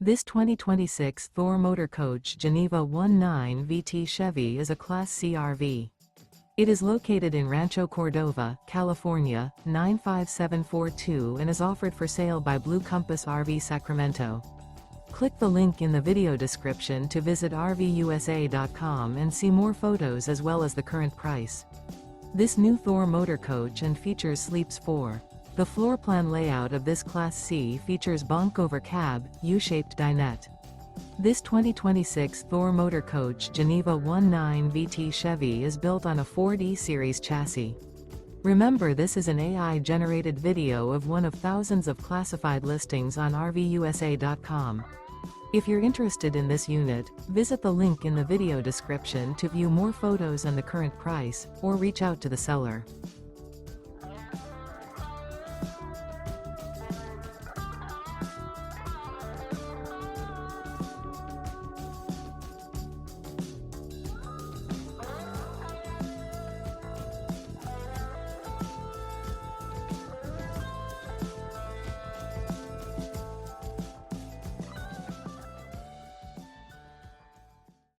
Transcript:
This 2026 Thor Motor Coach Geneva 19 VT Chevy is a Class C RV. It is located in Rancho Cordova, California, 95742 and is offered for sale by Blue Compass RV Sacramento. Click the link in the video description to visit RVUSA.com and see more photos as well as the current price. This new Thor Motor Coach and features sleeps 4. The floor plan layout of this Class C features Bunk Over Cab, U-shaped dinette. This 2026 Thor Motor Coach Geneva 19 VT Chevy is built on a Ford E-Series chassis. Remember, this is an AI-generated video of one of thousands of classified listings on RVUSA.com. If you're interested in this unit, visit the link in the video description to view more photos and the current price, or reach out to the seller.